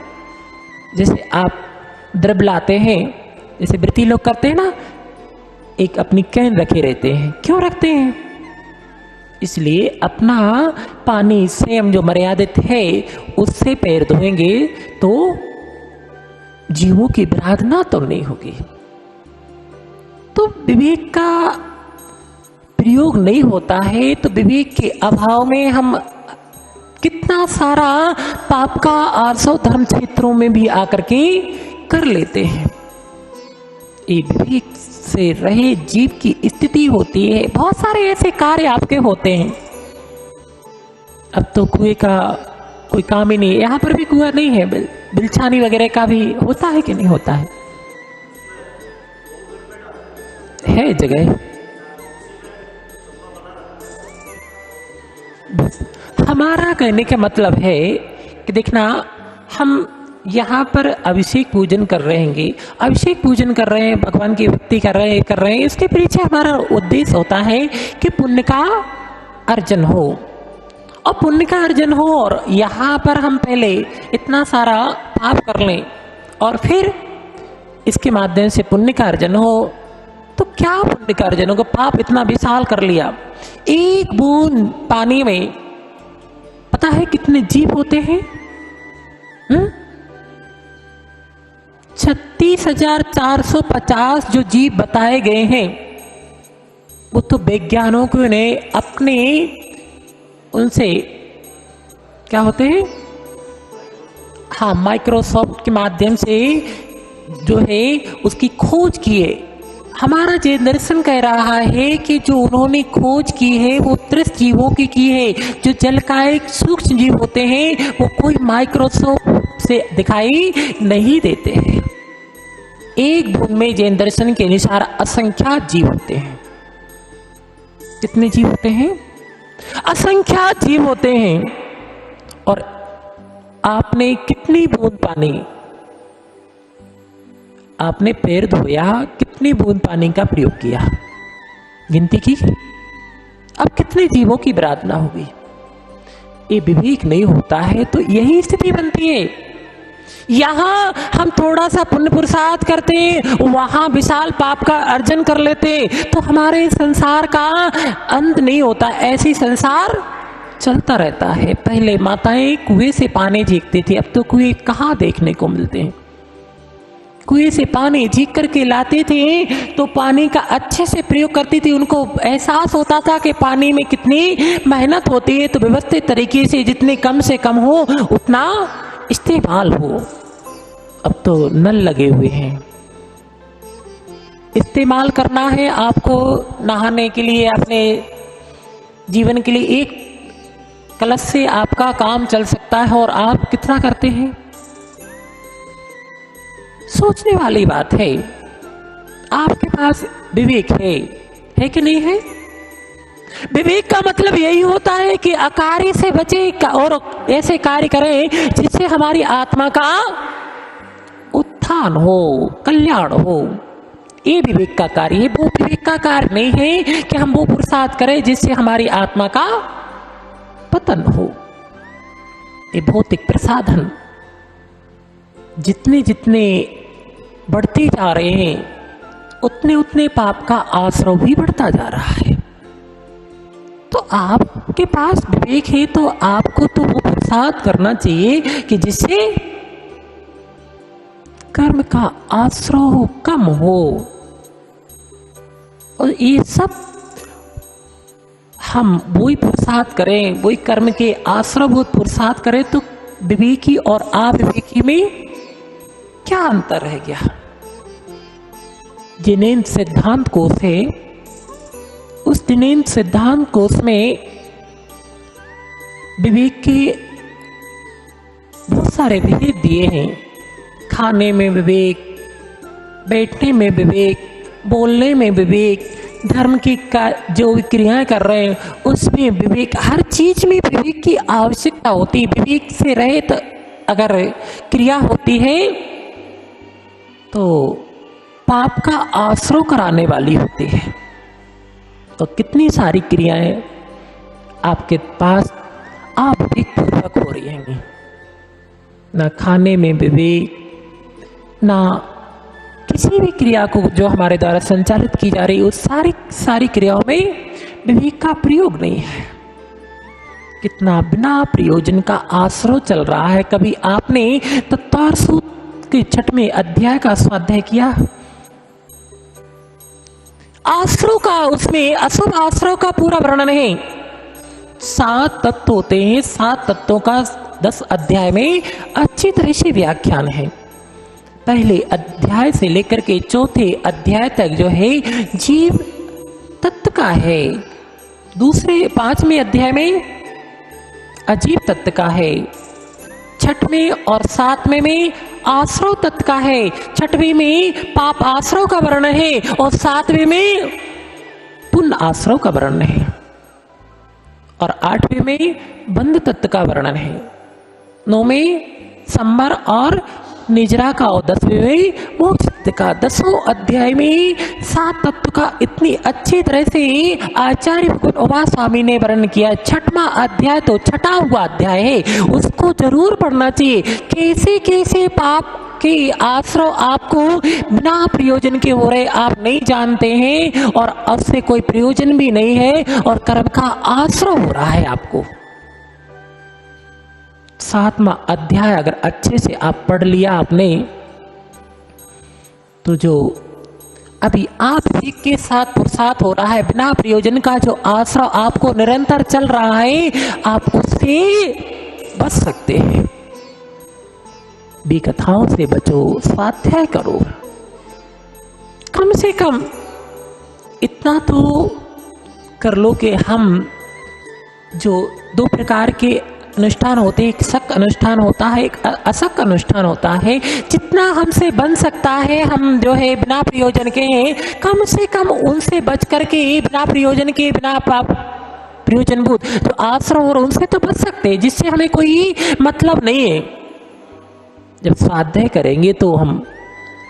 जैसे आप द्रव्य लाते हैं, जैसे व्रती लोग करते हैं ना, एक अपनी कैन रखे रहते हैं। क्यों रखते हैं? इसलिए अपना पानी स्वयं जो मर्यादित है उससे पैर धोएंगे तो जीवों की प्रार्थना तो नहीं होगी। तो विवेक का प्रयोग नहीं होता है, तो विवेक के अभाव में हम कितना सारा पाप का आर्सव धर्म क्षेत्रों में भी आकर के कर लेते हैं। ये विवेक से रहे जीव की स्थिति होती है। बहुत सारे ऐसे कार्य आपके होते हैं। अब तो कुएं का कोई काम ही नहीं है, यहाँ पर भी कुआं नहीं है, बिलछानी वगैरह का भी होता है कि नहीं होता है जगह। हमारा कहने का मतलब है कि देखना, हम यहाँ पर अभिषेक पूजन कर रहे हैं, अभिषेक पूजन कर रहे हैं, भगवान की भक्ति कर रहे हैं। इसके पीछे हमारा उद्देश्य होता है कि पुण्य का अर्जन हो, और पुण्य का अर्जन हो। और यहाँ पर हम पहले इतना सारा पाप कर लें और फिर इसके माध्यम से पुण्य का अर्जन हो, तो क्या पुण्य कर जनों को, पाप इतना विशाल कर लिया। एक बूंद पानी में पता है कितने जीव होते हैं? 36,450 जो जीव बताए गए हैं, वो तो वैज्ञानिकों ने अपने उनसे क्या होते हैं, हाँ, माइक्रोसॉफ्ट के माध्यम से जो है उसकी खोज की है। हमारा जे दर्शन कह रहा है कि जो उन्होंने खोज की है वो 30 जीवों की है। जो जल का एक सूक्ष्म जीव होते हैं वो कोई माइक्रोस्कोप से दिखाई नहीं देते हैं। एक बूंद में जैन दर्शन के अनुसार असंख्यात जीव होते हैं। कितने जीव होते हैं? असंख्यात जीव होते हैं। और आपने कितनी बूंद पानी, आपने पैर धोया, कितनी बूंद पानी का प्रयोग किया, गिनती की? अब कितने जीवों की प्रार्थना होगी? ये विवेक नहीं होता है तो यही स्थिति बनती है। यहां हम थोड़ा सा पुण्य पुरुषार्थ करते, वहां विशाल पाप का अर्जन कर लेते, तो हमारे संसार का अंत नहीं होता। ऐसी संसार चलता रहता है। पहले माताएं कुएं से पानी झींकती थी, अब तो कुएं कहाँ देखने को मिलते हैं। कुएं से पानी झींक करके लाते थे तो पानी का अच्छे से प्रयोग करती थी। उनको एहसास होता था कि पानी में कितनी मेहनत होती है, तो व्यवस्थित तरीके से जितने कम से कम हो उतना इस्तेमाल हो। अब तो नल लगे हुए हैं, इस्तेमाल करना है आपको नहाने के लिए, अपने जीवन के लिए एक कलश से आपका काम चल सकता है, और आप कितना करते हैं? सोचने वाली बात है। आपके पास विवेक है कि नहीं है? विवेक का मतलब यही होता है कि अकार्य से बचे और ऐसे कार्य करें जिससे हमारी आत्मा का उत्थान हो, कल्याण हो। ये विवेक का कार्य है। वो विवेक का कार्य नहीं है कि हम वो पुरुषार्थ करें जिससे हमारी आत्मा का पतन हो। ये भौतिक प्रसाधन जितने जितने बढ़ते जा रहे हैं उतने उतने पाप का आश्रय भी बढ़ता जा रहा है। तो आपके पास विवेक है तो आपको तो वो पुरुषार्थ करना चाहिए कि जिससे कर्म का आश्रय कम हो। और ये सब हम वही पुरुषार्थ करें, वही कर्म के आश्रयभूत पुरुषार्थ करें, तो विवेकी और अविवेकी में क्या अंतर रह गया? जिनेन्द्र सिद्धांत कोश है, उस जिनेन्द्र सिद्धांत कोश में विवेक के बहुत सारे विवेक दिए हैं। खाने में विवेक, बैठने में विवेक, बोलने में विवेक, धर्म की जो क्रियाएं कर रहे हैं उसमें विवेक, हर चीज में विवेक की आवश्यकता होती है। विवेक से रहित अगर क्रिया होती है तो पाप का आश्रय कराने वाली होती है। तो कितनी सारी क्रियाएं आपके पास अविवेक पूर्वक हो रही हैं। ना खाने में विवेक, ना किसी भी क्रिया को जो हमारे द्वारा संचालित की जा रही है उस सारी क्रियाओं में विवेक का प्रयोग नहीं है। कितना बिना प्रयोजन का आश्रय चल रहा है। कभी आपने तत्वार सूत्र के 6वें अध्याय का स्वाध्याय किया? आश्रय का, उसमें अशुभ आश्रय का पूरा वर्णन है। 7 तत्व होते हैं, 7 तत्वों का 10 अध्याय में अच्छी तरह से व्याख्यान है। पहले अध्याय से लेकर के 4थे अध्याय तक जो है जीव तत्व का है। दूसरे 5वें अध्याय में अजीव तत्व का है। 6वें और 7वें में आश्रय तत्व का है। 6वें में पाप आश्रय का वर्णन है और 7वें में पुण्य आश्रय का वर्णन है और 8वें में बंध तत्व का वर्णन है। 9वें संवर और निजरा का और 10वें में मोक्ष का। 10वें अध्याय में 7 तत्व का इतनी अच्छी तरह से आचार्य उमा स्वामी ने वर्णन किया। 6वां अध्याय तो छठा हुआ अध्याय है, उसको जरूर पढ़ना चाहिए। कैसे कैसे पाप आपके आश्रय आपको बिना प्रयोजन के हो रहे, आप नहीं जानते हैं और उससे कोई प्रयोजन भी नहीं है और कर्म का आश्रय हो रहा है आपको। 7वां अध्याय अगर अच्छे से आप पढ़ लिया आपने, तो जो अभी आप ही के साथ पुरुषार्थ हो रहा है, बिना प्रयोजन का जो आश्रय आपको निरंतर चल रहा है, आप उससे बच सकते हैं। विकथाओं से बचो, स्वाध्याय करो, कम से कम इतना तो कर लो कि हम जो 2 प्रकार के अनुष्ठान होते हैं, एक शक अनुष्ठान होता है, एक अशक अनुष्ठान होता है, जितना हमसे बन सकता है हम जो है बिना प्रयोजन के हैं, कम से कम उनसे बच करके, बिना प्रयोजन के, बिना पाप प्रयोजनभूत जो आश्रय और उनसे तो बच सकते हैं, जिससे हमें कोई मतलब नहीं है। जब स्वाध्याय करेंगे तो हम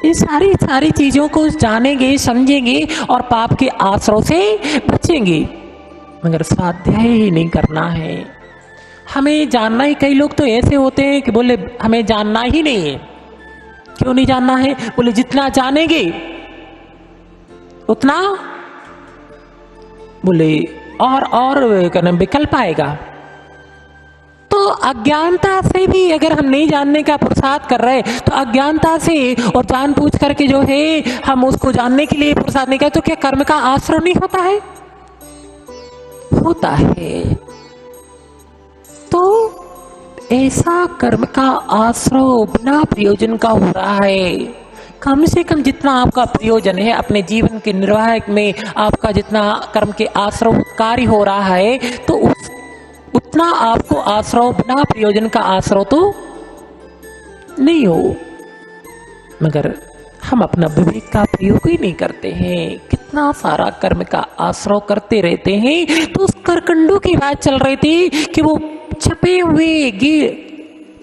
ये सारी चीजों को जानेंगे, समझेंगे और पाप के आश्रय से बचेंगे। मगर स्वाध्याय ही नहीं करना है, हमें जानना ही। कई लोग तो ऐसे होते हैं कि बोले हमें जानना ही नहीं है। क्यों नहीं जानना है? बोले जितना जानेंगे उतना बोले और करना विकल्प आएगा। तो अज्ञानता से भी अगर हम नहीं जानने का पुरुषार्थ कर रहे, तो अज्ञानता से और जानबूझ करके जो है हम उसको जानने के लिए पुरुषार्थ नहीं करते, तो क्या कर्म का आश्रय नहीं होता है? होता है। तो ऐसा कर्म का आश्रय बिना प्रयोजन का हो रहा है। कम से कम जितना आपका प्रयोजन है अपने जीवन के निर्वाह में, आपका जितना कर्म के आश्रय कार्य हो रहा है, तो उतना आपको आश्रय, बिना प्रयोजन का आश्रय तो नहीं हो। मगर हम अपना विवेक का प्रयोग ही नहीं करते हैं, कितना सारा कर्म का आश्रय करते रहते हैं। तो उस करकंडों की बात चल रही थी कि वो छपे हुए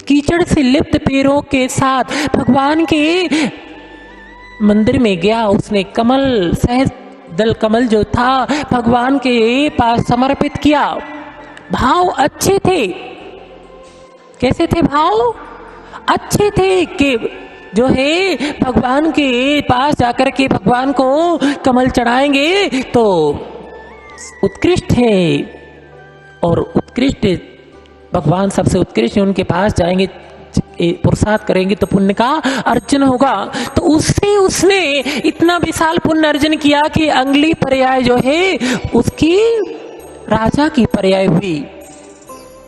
कीचड़ से लिप्त पैरों के साथ भगवान के मंदिर में गया। उसने कमल, सहज दल कमल जो था भगवान के पास समर्पित किया। भाव अच्छे थे। कैसे थे भाव? अच्छे थे कि जो है भगवान के पास जाकर के भगवान को कमल चढ़ाएंगे तो उत्कृष्ट है, और उत्कृष्ट भगवान सबसे उत्कृष्ट है, उनके पास जाएंगे, पुरुषार्थ करेंगे तो पुण्य का अर्जन होगा। तो उससे उसने इतना विशाल पुण्य अर्जन किया कि अगली पर्याय जो है उसकी राजा की पर्याय हुई।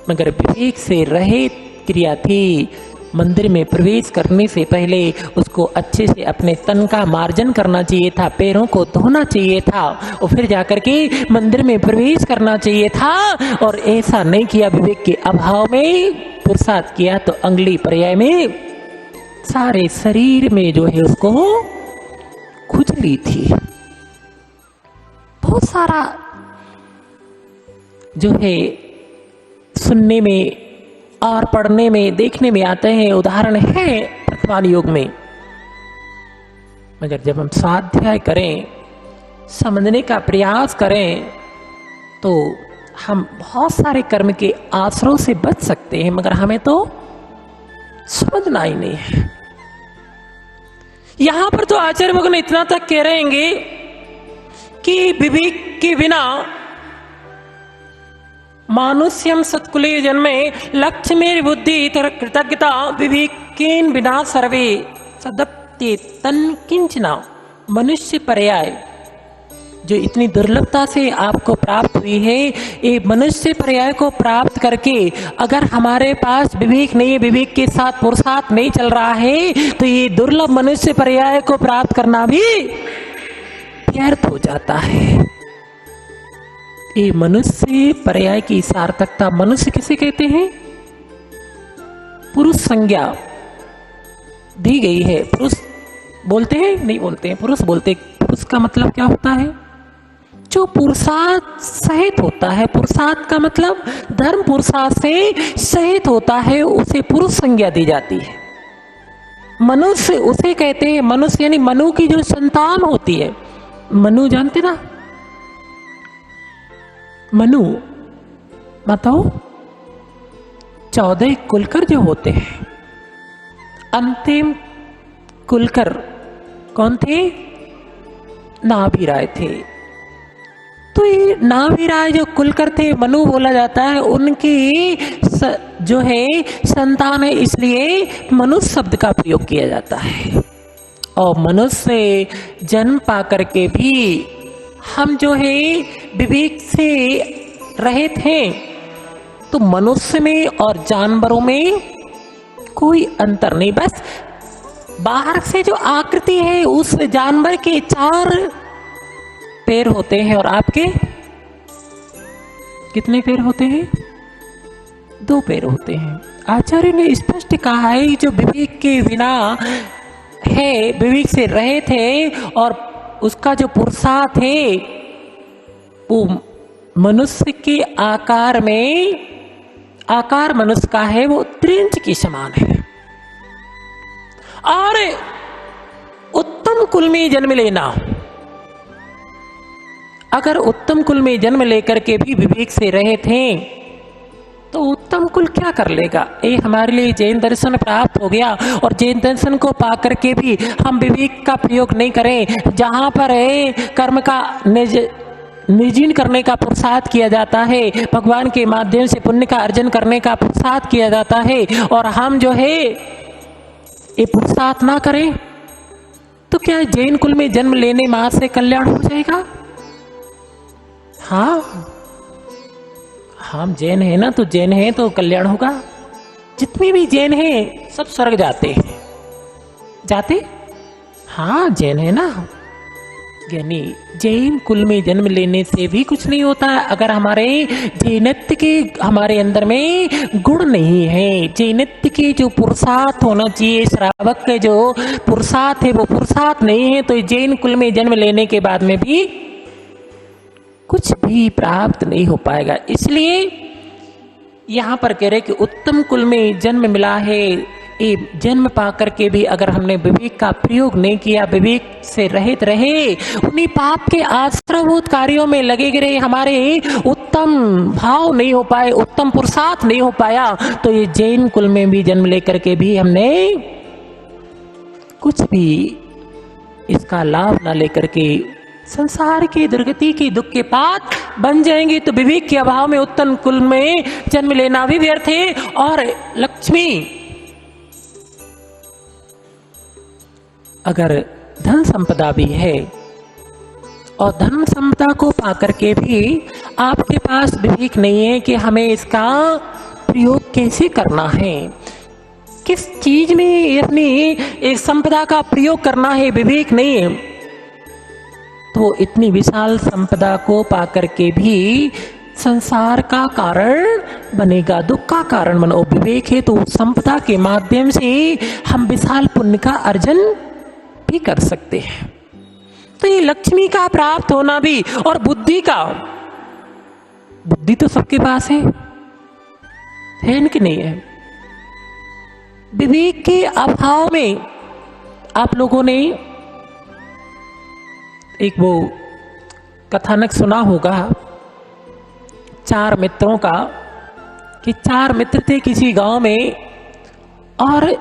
मगर विवेक से रहित क्रिया थी। मंदिर में प्रवेश करने से पहले उसको अच्छे से अपने तन का मार्जन करना चाहिए था, पैरों को धोना चाहिए था और फिर जाकर के मंदिर में प्रवेश करना चाहिए था। और ऐसा नहीं किया, विवेक के अभाव में पुरुषार्थ किया तो अगली पर्याय में सारे शरीर में जो है उसको खुजली थी। बहुत सारा जो है सुनने में और पढ़ने में, देखने में आते हैं, उदाहरण है वर्तमान युग में। मगर जब हम स्वाध्याय करें, समझने का प्रयास करें, तो हम बहुत सारे कर्म के आश्रयों से बच सकते हैं। मगर हमें तो समझना ही नहीं है। यहां पर तो आचार्य भगवान इतना तक कह रहेंगे कि विवेक के बिना मानुष्यम सत्कुले जन्मे लक्ष्य मेरी बुद्धि कृतज्ञता विवेकेन बिना सर्वे सदप्ते तन किंचना। मनुष्य पर्याय जो इतनी दुर्लभता से आपको प्राप्त हुई है, ये मनुष्य पर्याय को प्राप्त करके अगर हमारे पास विवेक नहीं है, विवेक के साथ पुरुषार्थ नहीं चल रहा है, तो ये दुर्लभ मनुष्य पर्याय को प्राप्त करना भी व्यर्थ हो जाता है। ये मनुष्य पर्याय की सार्थकता, मनुष्य किसे कहते हैं? पुरुष संज्ञा दी गई है। पुरुष बोलते हैं? नहीं बोलते हैं, पुरुष बोलते। पुरुष का मतलब क्या होता है? जो पुरुषार्थ सहित होता है। पुरुषार्थ का मतलब धर्म पुरुषार्थ से सहित होता है, उसे पुरुष संज्ञा दी जाती है। मनुष्य उसे कहते हैं, मनुष्य यानी मनु की जो संतान होती है। मनु जानते ना? मनु बताओ, 14 कुलकर जो होते हैं, अंतिम कुलकर कौन थे? नाभिराय थे। तो ये नाभिराय जो कुलकर थे, मनु बोला जाता है, उनकी जो है संतान है, इसलिए मनुष्य शब्द का प्रयोग किया जाता है। और मनुष्य जन्म पा करके भी हम जो है विवेक से रहित हैं, तो मनुष्य में और जानवरों में कोई अंतर नहीं। बस बाहर से जो आकृति है, उस जानवर के 4 पैर होते हैं और आपके कितने पैर होते हैं? 2 पैर होते हैं। आचार्य ने स्पष्ट कहा है, जो विवेक के बिना है, विवेक से रहित है, और उसका जो पुरुषार्थ है वो मनुष्य के आकार में, आकार मनुष्य का है, वो त्रिंच के समान है। और उत्तम कुल में जन्म लेना, अगर उत्तम कुल में जन्म लेकर के भी विवेक से रहित हैं, तो उत्तम कुल क्या कर लेगा? ये हमारे लिए जैन दर्शन प्राप्त हो गया, और जैन दर्शन को पा करके भी हम विवेक का प्रयोग नहीं करें, जहां पर है कर्म का निर्जीर्ण करने का पुरुषार्थ किया जाता है, भगवान के माध्यम से पुण्य का अर्जन करने का पुरुषार्थ किया जाता है, और हम जो है ये पुरुषार्थ ना करें, तो क्या जैन कुल में जन्म लेने मां से कल्याण हो जाएगा? हाँ, हम जैन है ना, तो जैन है तो कल्याण होगा। जितने भी जैन हैं सब स्वर्ग जाते हैं। जाते? हाँ, जैन है ना। यानी जैन कुल में जन्म लेने से भी कुछ नहीं होता है, अगर हमारे जैनत्व के हमारे अंदर में गुण नहीं है। जैनत्व के जो पुरुषार्थ होना चाहिए, श्रावक के जो पुरुषार्थ है वो पुरुषार्थ नहीं है, तो जैन कुल में जन्म लेने के बाद में भी कुछ भी प्राप्त नहीं हो पाएगा। इसलिए यहाँ पर कह रहे कि उत्तम कुल में जन्म मिला है, ये जन्म पा करके भी अगर हमने विवेक का प्रयोग नहीं किया, विवेक से रहित रहे, उन्हीं पाप के आश्रयभूत कार्यों में लगे रहे, हमारे उत्तम भाव नहीं हो पाए, उत्तम पुरुषार्थ नहीं हो पाया, तो ये जैन कुल में भी जन्म लेकर के भी हमने कुछ भी इसका लाभ ना लेकर के संसार की दुर्गति की दुख के पात बन जाएंगे। तो विवेक के अभाव में उत्तम कुल में जन्म लेना भी व्यर्थ है। और लक्ष्मी अगर धन संपदा भी है, और धन संपदा को पाकर के भी आपके पास विवेक नहीं है कि हमें इसका प्रयोग कैसे करना है, किस चीज में अपनी एक संपदा का प्रयोग करना है, विवेक नहीं है, तो इतनी विशाल संपदा को पाकर के भी संसार का कारण बनेगा, दुख का कारण बनो। विवेक है तो संपदा के माध्यम से हम विशाल पुण्य का अर्जन भी कर सकते हैं। तो ये लक्ष्मी का प्राप्त होना भी, और बुद्धि का, बुद्धि तो सबके पास है कि नहीं है? विवेक के अभाव में आप लोगों ने एक वो कथानक सुना होगा 4 मित्रों का, कि 4 मित्र थे किसी गांव में, और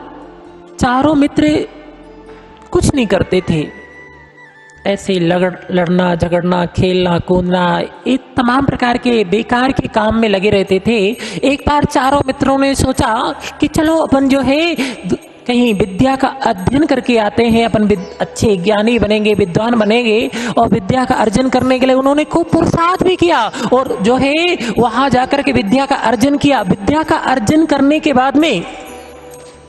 चारों मित्र कुछ नहीं करते थे, ऐसे लड़ना झगड़ना, खेलना कूदना, एक तमाम प्रकार के बेकार के काम में लगे रहते थे। एक बार चारों मित्रों ने सोचा कि चलो अपन जो है कहीं विद्या का अध्ययन करके आते हैं, अपन अच्छे ज्ञानी बनेंगे, विद्वान बनेंगे। और विद्या का अर्जन करने के लिए उन्होंने खूब पुरुषार्थ भी किया, और जो है वहां जाकर के विद्या का अर्जन किया। विद्या का अर्जन करने के बाद में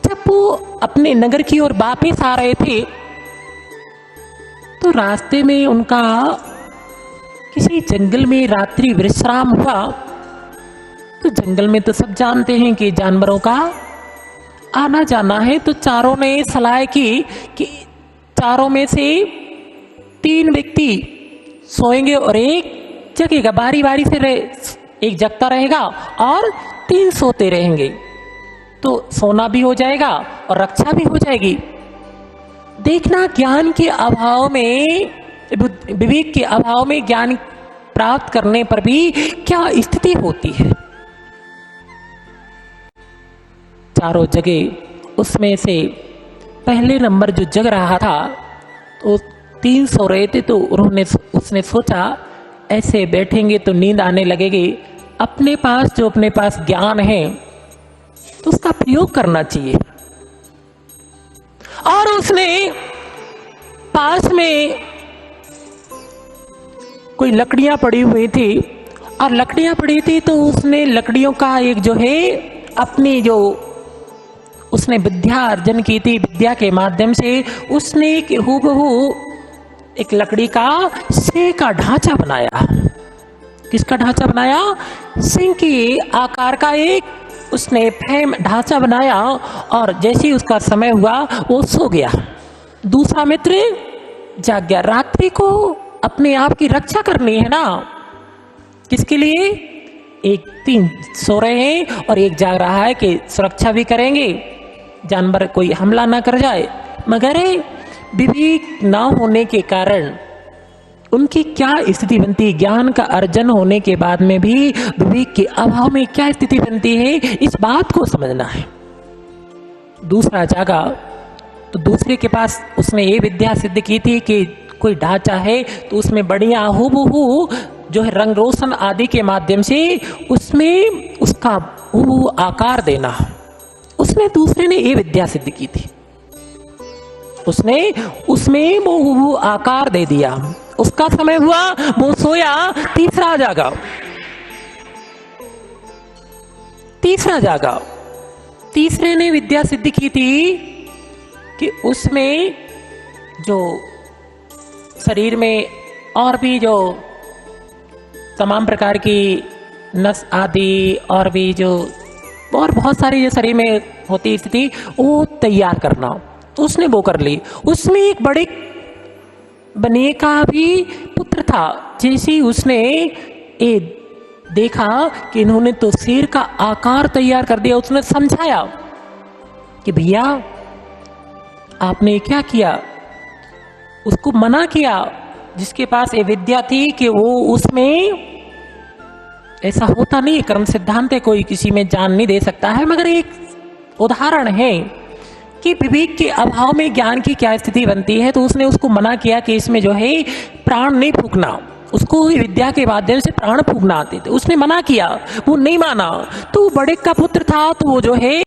जब वो अपने नगर की ओर वापिस आ रहे थे, तो रास्ते में उनका किसी जंगल में रात्रि विश्राम हुआ। तो जंगल में तो सब जानते हैं कि जानवरों का आना जाना है। तो चारों ने सलाह की कि चारों में से 3 व्यक्ति सोएंगे और एक जगेगा, बारी बारी से एक जगता रहेगा और 3 सोते रहेंगे, तो सोना भी हो जाएगा और रक्षा भी हो जाएगी। देखना ज्ञान के अभाव में, विवेक के अभाव में ज्ञान प्राप्त करने पर भी क्या स्थिति होती है। चारों जगह उसमें से पहले नंबर जो जग रहा था तो 3 सो रहे थे, तो उसने सोचा ऐसे बैठेंगे तो नींद आने लगेगी, अपने पास ज्ञान है तो उसका प्रयोग करना चाहिए। और उसने पास में कोई लकड़ियां पड़ी हुई थी, और लकड़ियां पड़ी थी तो उसने लकड़ियों का एक जो है अपनी जो उसने विद्या अर्जन की थी, विद्या के माध्यम से उसने एक हूबहू एक लकड़ी का सिंह का ढांचा बनाया। किसका ढांचा बनाया? सिंह के आकार का एक उसने फ्रेम ढांचा बनाया, और जैसे ही उसका समय हुआ वो सो गया। दूसरा मित्र जाग गया। रात्रि को अपने आप की रक्षा करनी है ना, किसके लिए? एक 3 सो रहे हैं और एक जाग रहा है कि सुरक्षा भी करेंगे, जानवर कोई हमला ना कर जाए। मगर विवेक ना होने के कारण उनकी क्या स्थिति बनती, ज्ञान का अर्जन होने के बाद में भी विवेक के अभाव में क्या स्थिति बनती है, इस बात को समझना है। दूसरा जागा तो दूसरे के पास उसने ये विद्या सिद्ध की थी कि कोई ढांचा है तो उसमें बढ़िया हूबहू जो है रंग रोशन आदि के माध्यम से उसमें उसका हूबहू आकार देना। उसने दूसरे ने ये विद्या सिद्ध की थी, उसने उसमें वो हूबहू आकार दे दिया। उसका समय हुआ, वो सोया। तीसरा जागा। तीसरे ने विद्या सिद्ध की थी कि उसमें जो शरीर में और भी जो तमाम प्रकार की नस आदि और भी जो और बहुत सारी जो शरीर में होती स्थिति वो तैयार करना, तो उसने वो कर ली। उसमें एक बड़े बनिए का भी पुत्र था। जैसे उसने ये देखा कि इन्होंने तो शेर का आकार तैयार कर दिया, उसने समझाया कि भैया आपने क्या किया, उसको मना किया। जिसके पास ये विद्या थी कि वो उसमें ऐसा होता नहीं, कर्म सिद्धांत है, कोई किसी में जान नहीं दे सकता है, मगर एक उदाहरण है कि विवेक के अभाव में ज्ञान की क्या स्थिति बनती है। तो उसने उसको मना किया कि इसमें जो है प्राण नहीं फूकना, उसको विद्या के माध्यम से प्राण फूकना आते थे, उसने मना किया, वो नहीं माना। तो बड़े का पुत्र था तो वो जो है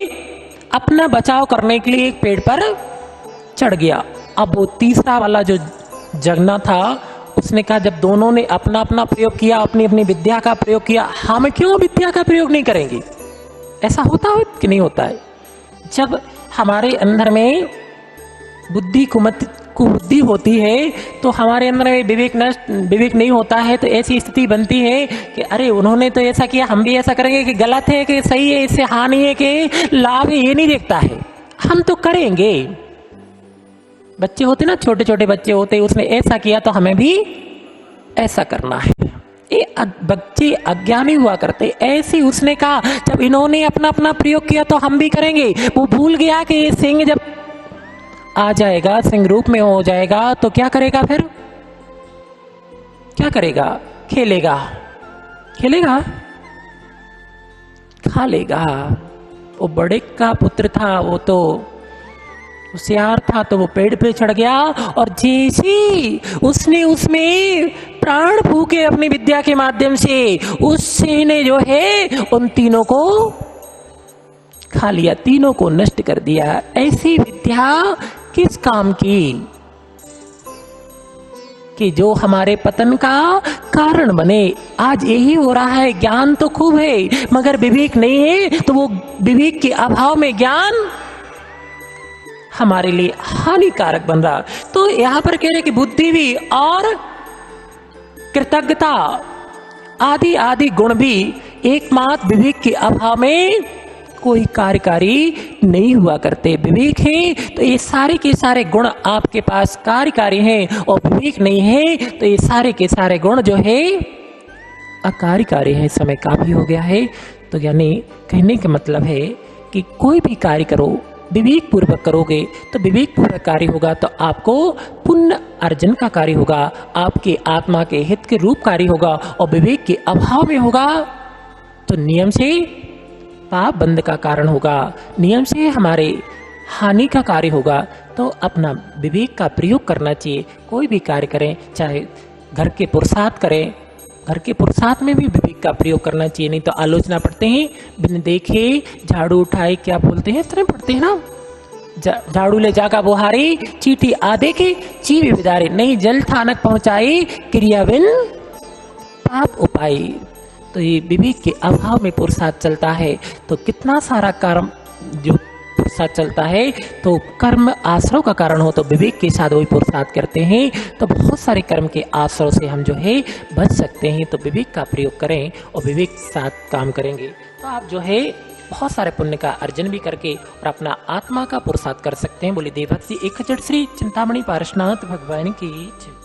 अपना बचाव करने के लिए एक पेड़ पर चढ़ गया। अब वो तीसरा वाला जो जगना था उसने कहा जब दोनों ने अपना अपना प्रयोग किया, अपनी अपनी विद्या का प्रयोग किया, हम क्यों विद्या का प्रयोग नहीं करेंगे? ऐसा होता है कि नहीं होता है? जब हमारे अंदर में कुबुद्धि होती है तो हमारे अंदर में विवेक नहीं होता है, तो ऐसी स्थिति बनती है कि अरे उन्होंने तो ऐसा किया, हम भी ऐसा करेंगे, कि गलत है कि सही है, इससे हानि है कि लाभ है, ये नहीं देखता है, हम तो करेंगे। बच्चे होते ना, छोटे छोटे बच्चे होते, उसने ऐसा किया तो हमें भी ऐसा करना है। ये बच्चे अज्ञानी हुआ करते। ऐसे उसने कहा जब इन्होंने अपना अपना प्रयोग किया तो हम भी करेंगे। वो भूल गया कि ये सिंह जब आ जाएगा, सिंह रूप में हो जाएगा तो क्या करेगा? फिर क्या करेगा? खेलेगा, खा लेगा। वो बड़े का पुत्र था, वो तो होशियार था, तो वो पेड़ पे चढ़ गया और जैसे उसने उसमें प्राण फूके अपनी विद्या के माध्यम से, उस सिंह ने जो है उन तीनों को खा लिया, तीनों को नष्ट कर दिया। ऐसी विद्या किस काम की कि जो हमारे पतन का कारण बने। आज यही हो रहा है, ज्ञान तो खूब है मगर विवेक नहीं है, तो वो विवेक के अभाव में ज्ञान हमारे लिए हानिकारक बन रहा। तो यहां पर कह रहे कि बुद्धि भी और कृतज्ञता आदि आदि गुण भी एकमात्र विवेक के अभाव में कोई कार्यकारी नहीं हुआ करते। विवेक है तो ये सारे के सारे गुण आपके पास कार्यकारी हैं, और विवेक नहीं है तो ये सारे के सारे गुण जो है अकार्यकारी हैं। समय काफी हो गया है, तो यानी कहने का मतलब है कि कोई भी कार्य करो विवेक पूर्वक करोगे तो विवेक पूर्वक कार्य होगा, तो आपको पुण्य अर्जन का कार्य होगा, आपके आत्मा के हित के रूप कार्य होगा। और विवेक के अभाव में होगा तो नियम से पाप बंद का कारण होगा, नियम से हमारे हानि का कार्य होगा। तो अपना विवेक का प्रयोग करना चाहिए। कोई भी कार्य करें, चाहे घर के पुरुषार्थ करें, घर के पुरुषार्थ में भी विवेक का प्रयोग करना चाहिए। नहीं तो आलोचना पढ़ते हैं, बिन देखे झाड़ू उठाए, क्या बोलते हैं, इस तरह पढ़ते हैं ना, झाड़ू ले जागा बुहारी, चीटी आधे के चीवी विदारे, नहीं जल थानक पहुंचाई, क्रिया बिन पाप उपाय। तो ये विवेक के अभाव में पुरुषार्थ चलता है, तो कितना सारा कर्म जो पुरुषार्थ चलता है, तो कर्म आश्रव का कारण हो तो विवेक के साथ वही पुरुषार्थ करते हैं, तो बहुत सारे कर्म के आश्रव से हम जो है बच सकते हैं। तो विवेक का प्रयोग करें और विवेक के साथ काम करेंगे तो आप जो है बहुत सारे पुण्य का अर्जन भी करके और अपना आत्मा का पुरुषार्थ कर सकते हैं। बोले देवभक्त जी 1 श्री चिंतामणि पारसनाथ भगवान की जय।